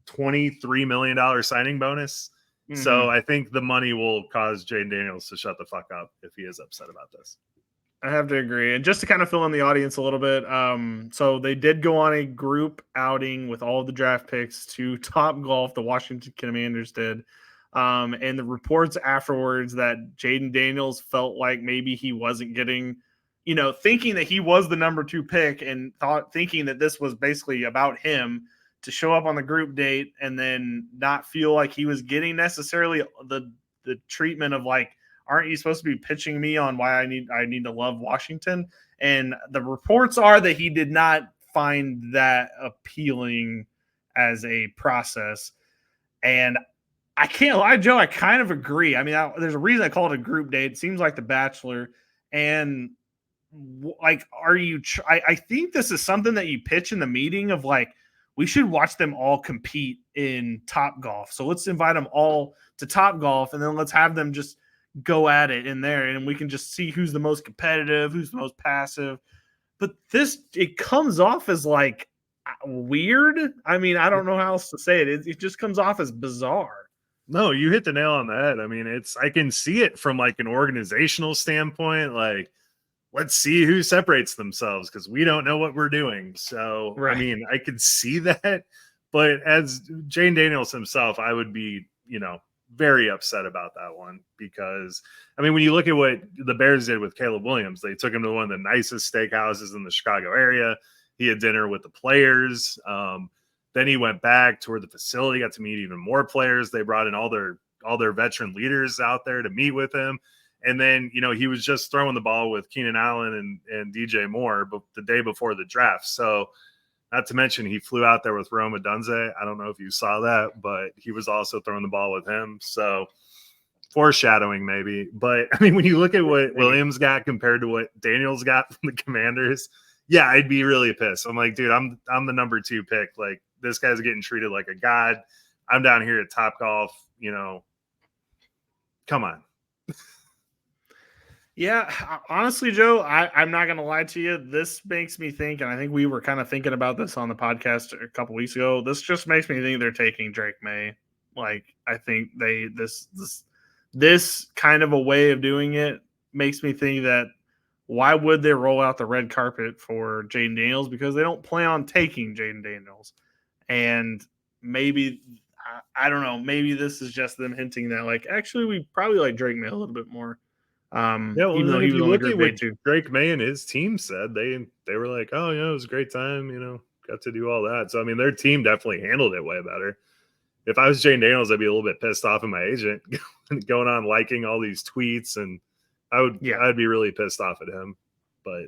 $23 million signing bonus. Mm-hmm. So I think the money will cause Jayden Daniels to shut the fuck up if he is upset about this. I have to agree. And just to kind of fill in the audience a little bit, so they did go on a group outing with all of the draft picks to Top Golf, the Washington Commanders did. And the reports afterwards that Jayden Daniels felt like maybe he wasn't getting, thinking that he was the number 2 pick and thinking that this was basically about him, to show up on the group date and then not feel like he was getting necessarily the treatment of like, aren't you supposed to be pitching me on why I need to love Washington? And the reports are that he did not find that appealing as a process. And I can't lie, Joe, I kind of agree. I mean, there's a reason I call it a group date. It seems like The Bachelor. And like, I think this is something that you pitch in the meeting of like, we should watch them all compete in Top Golf. So let's invite them all to Top Golf and then let's have them just go at it in there. And we can just see who's the most competitive, who's the most passive. But it comes off as like weird. I mean, I don't know how else to say it. It just comes off as bizarre. No, you hit the nail on the head. I mean, I can see it from like an organizational standpoint. Like, let's see who separates themselves because we don't know what we're doing. So, right. I mean, I could see that. But as Jayden Daniels himself, I would be, very upset about that one because, I mean, when you look at what the Bears did with Caleb Williams, they took him to one of the nicest steakhouses in the Chicago area. He had dinner with the players. Then he went back, toured the facility, got to meet even more players. They brought in all their veteran leaders out there to meet with him. And then, he was just throwing the ball with Keenan Allen and DJ Moore the day before the draft. So not to mention he flew out there with Rome Odunze. I don't know if you saw that, but he was also throwing the ball with him. So foreshadowing maybe. But, I mean, when you look at what Williams got compared to what Daniels got from the Commanders, yeah, I'd be really pissed. I'm like, dude, I'm the number 2 pick. Like, this guy's getting treated like a god. I'm down here at Top Golf, come on. Yeah, honestly, Joe, I'm not going to lie to you. This makes me think, and I think we were kind of thinking about this on the podcast a couple weeks ago. This just makes me think they're taking Drake May. Like, I think this kind of a way of doing it makes me think that why would they roll out the red carpet for Jayden Daniels? Because they don't plan on taking Jayden Daniels. And maybe, I don't know, maybe this is just them hinting that, like, actually, we probably like Drake May a little bit more. Even though he was on the group date too. Drake May and his team said they were like, oh, it was a great time, got to do all that. So, I mean, their team definitely handled it way better. If I was Jayden Daniels, I'd be a little bit pissed off at my agent going on liking all these tweets, and I'd be really pissed off at him. But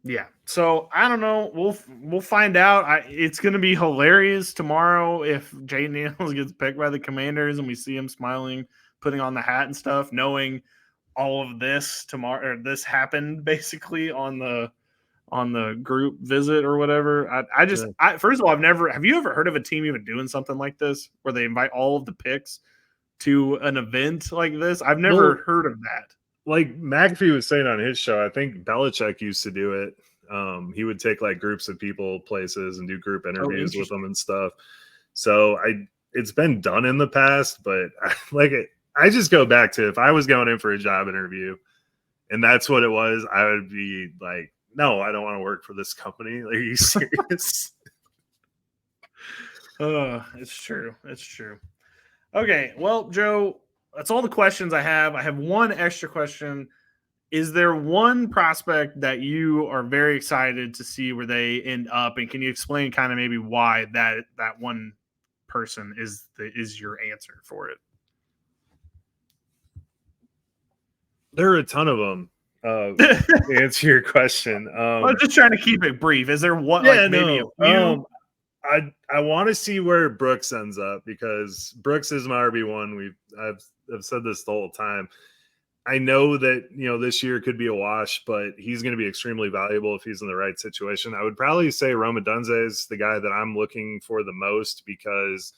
Yeah. So I don't know. We'll find out. It's going to be hilarious tomorrow if Jay Niels gets picked by the Commanders and we see him smiling, putting on the hat and stuff, knowing all of this tomorrow or this happened basically on the group visit or whatever. First of all, have you ever heard of a team even doing something like this where they invite all of the picks to an event like this? I've never heard of that. Like McAfee was saying on his show, I think Belichick used to do it. He would take like groups of people places and do group interviews with them and stuff. So it's been done in the past, but I just go back to if I was going in for a job interview and that's what it was, I would be like, no, I don't want to work for this company. Like, are you serious? It's true. It's true. Okay. Well, Joe, that's all the questions I have. I have one extra question. Is there one prospect that you are very excited to see where they end up? And can you explain kind of maybe why that one person is your answer for it? There are a ton of them. To answer your question, I'm just trying to keep it brief. Is there one? Yeah, maybe a few? I want to see where Brooks ends up because Brooks is my RB1. I've said this the whole time. I know that this year could be a wash, but he's going to be extremely valuable if he's in the right situation. I would probably say Rome Odunze is the guy that I'm looking for the most because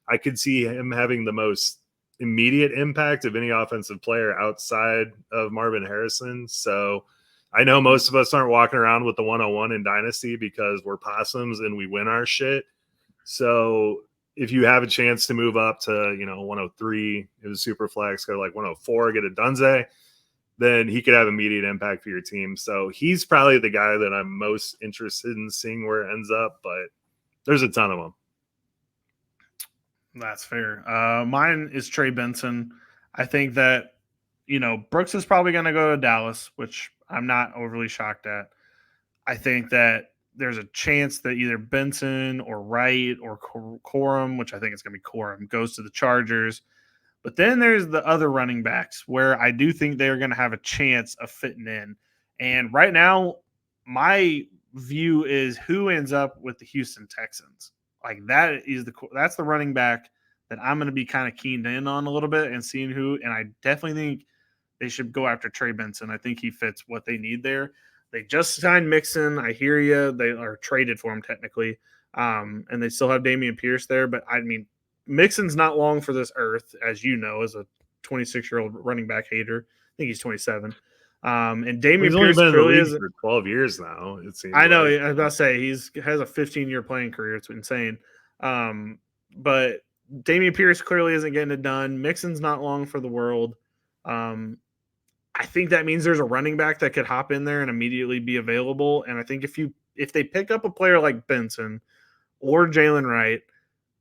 I could see him having the most immediate impact of any offensive player outside of Marvin Harrison. So I know most of us aren't walking around with the 101 in Dynasty because we're possums and we win our shit. So if you have a chance to move up to 103, it was super flex, go to like 104, get a Dunze, then he could have immediate impact for your team. So he's probably the guy that I'm most interested in seeing where it ends up, but there's a ton of them. That's fair. Mine is Trey Benson. I think that, Brooks is probably going to go to Dallas, which I'm not overly shocked at. I think that there's a chance that either Benson or Wright or Corum, which I think it's going to be Corum, goes to the Chargers. But then there's the other running backs where I do think they're going to have a chance of fitting in. And right now, my view is who ends up with the Houston Texans. Like that's the running back that I'm going to be kind of keened in on a little bit and seeing who. And I definitely think they should go after Trey Benson. I think he fits what they need there. They just signed Mixon. I hear you. They are traded for him technically. And they still have Dameon Pierce there. But I mean, Mixon's not long for this earth, as you know, as a 26-year-old running back hater. I think he's 27. And Dameon Pierce been in the league for 12 years now. It seems. I know. I was about to say has a 15-year playing career. It's insane. But Dameon Pierce clearly isn't getting it done. Mixon's not long for the world. I think that means there's a running back that could hop in there and immediately be available. And I think if they pick up a player like Benson or Jalen Wright,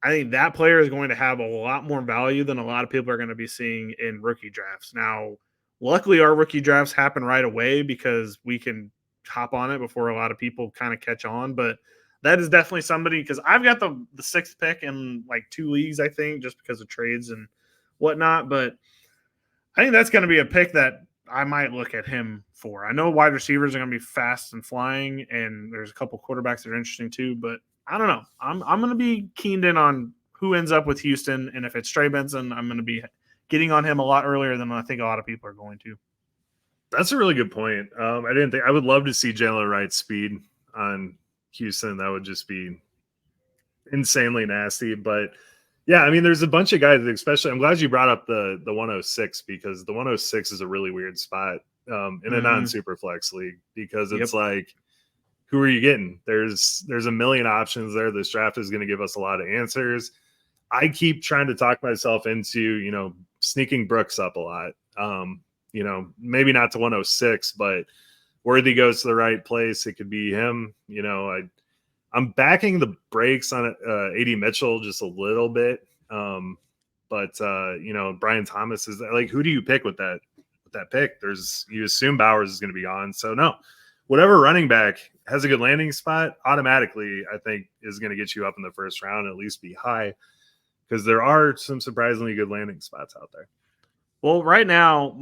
I think that player is going to have a lot more value than a lot of people are going to be seeing in rookie drafts. Now, luckily, our rookie drafts happen right away because we can hop on it before a lot of people kind of catch on. But that is definitely somebody because I've got the sixth pick in like 2 leagues, I think, just because of trades and whatnot. But I think that's going to be a pick that I might look at him for. I know wide receivers are going to be fast and flying, and there's a couple quarterbacks that are interesting too. But I don't know. I'm going to be keened in on who ends up with Houston, and if it's Trey Benson, I'm going to be getting on him a lot earlier than I think a lot of people are going to. That's a really good point. I would love to see Jalen Wright's speed on Houston. That would just be insanely nasty. But yeah, I mean, there's a bunch of guys, especially, I'm glad you brought up the 106 because the 106 is a really weird spot in a non-super flex league because it's like, who are you getting? There's a million options there. This draft is going to give us a lot of answers. I keep trying to talk myself into, sneaking Brooks up a lot. Maybe not to 106, but Worthy goes to the right place. It could be him. I'm backing the brakes on AD Mitchell just a little bit. But Brian Thomas is like, who do you pick with that pick? You assume Bowers is going to be on. So no, whatever running back has a good landing spot automatically, I think is going to get you up in the first round, at least be high because there are some surprisingly good landing spots out there. Well, right now,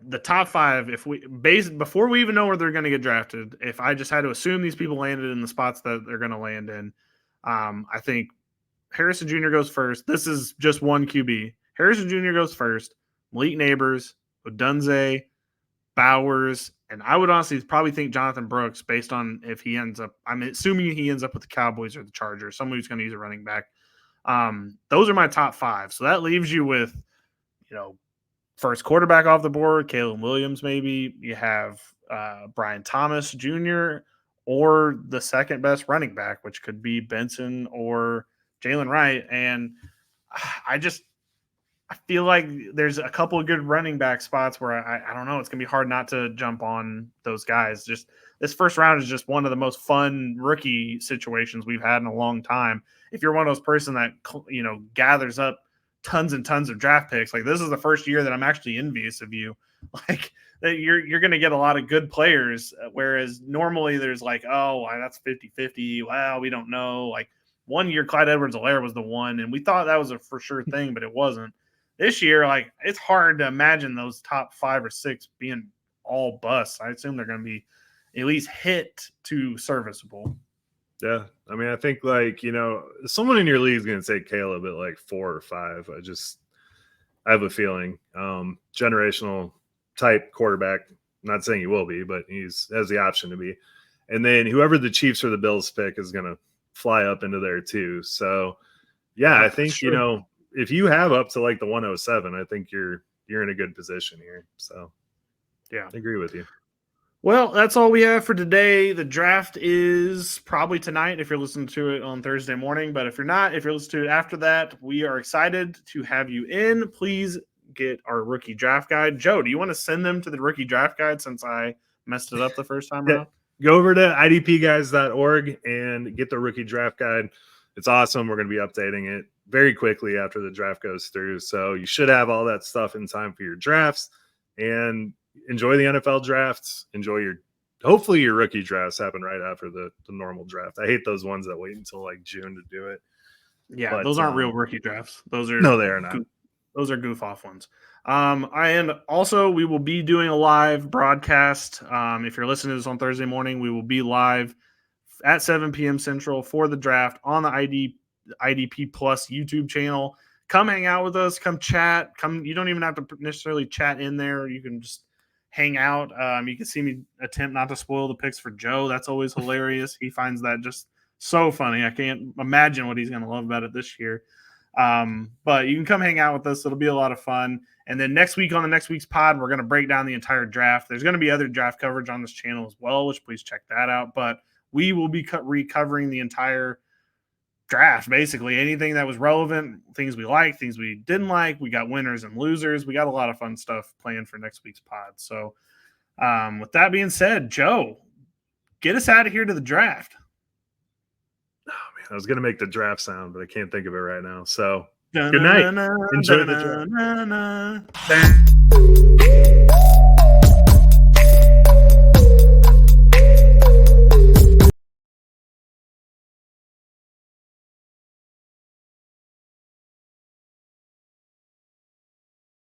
the top 5, if we before we even know where they're going to get drafted, if I just had to assume these people landed in the spots that they're going to land in, I think Harrison Jr. goes first. This is just one QB. Harrison Jr. goes first. Malik Neighbors, Odunze, Bowers, and I would honestly probably think Jonathan Brooks, based on if he ends up. I'm assuming he ends up with the Cowboys or the Chargers. Someone who's going to use a running back. Those are my top 5. So that leaves you with, first quarterback off the board, Caleb Williams, maybe. You have Brian Thomas Jr. or the second best running back, which could be Benson or Jalen Wright. And I feel like there's a couple of good running back spots where I don't know. It's going to be hard not to jump on those guys. Just this first round is just one of the most fun rookie situations we've had in a long time. If you're one of those person that, gathers up tons and tons of draft picks, like this is the first year that I'm actually envious of you. Like that you're going to get a lot of good players, whereas normally there's like, oh, that's 50-50. Well, we don't know. Like one year Clyde Edwards-Helaire was the one, and we thought that was a for sure thing, but it wasn't. This year, like it's hard to imagine those top 5 or 6 being all busts. I assume they're going to be at least hit to serviceable. Yeah. I mean, I think someone in your league is going to say Caleb at like 4 or 5. I have a feeling generational type quarterback. I'm not saying he will be, but has the option to be. And then whoever the Chiefs or the Bills pick is going to fly up into there too. So yeah, I think, sure. If you have up to like the 107, I think you're in a good position here. So yeah, I agree with you. Well, that's all we have for today. The draft is probably tonight if you're listening to it on Thursday morning. But if you're not, if you're listening to it after that, we are excited to have you in. Please get our rookie draft guide. Joe, do you want to send them to the rookie draft guide since I messed it up the first time around? Go over to idpguys.org and get the rookie draft guide. It's awesome. We're going to be updating it very quickly after the draft goes through. So you should have all that stuff in time for your drafts and enjoy the NFL drafts. Hopefully your rookie drafts happen right after the normal draft. I hate those ones that wait until like June to do it. Yeah, but those aren't real rookie drafts. They are not. Those are goof off ones. And also we will be doing a live broadcast. If you're listening to this on Thursday morning, we will be live at 7 p.m. Central for the draft on the IDP Plus YouTube channel. Come hang out with us. Come chat. You don't even have to necessarily chat in there. You can just hang out. You can see me attempt not to spoil the picks for Joe. That's always hilarious. He finds that just so funny. I can't imagine what he's going to love about it this year. But you can come hang out with us. It'll be a lot of fun. And then next week on the next week's pod, we're going to break down the entire draft. There's going to be other draft coverage on this channel as well, which please check that out. But we will be recovering the entire draft, basically anything that was relevant, things we liked, things we didn't like. We got winners and losers. We got a lot of fun stuff planned for next week's pod. So with that being said, Joe, get us out of here to the draft. Oh man, I was going to make the draft sound, but I can't think of it right now. So good night. Enjoy the draft.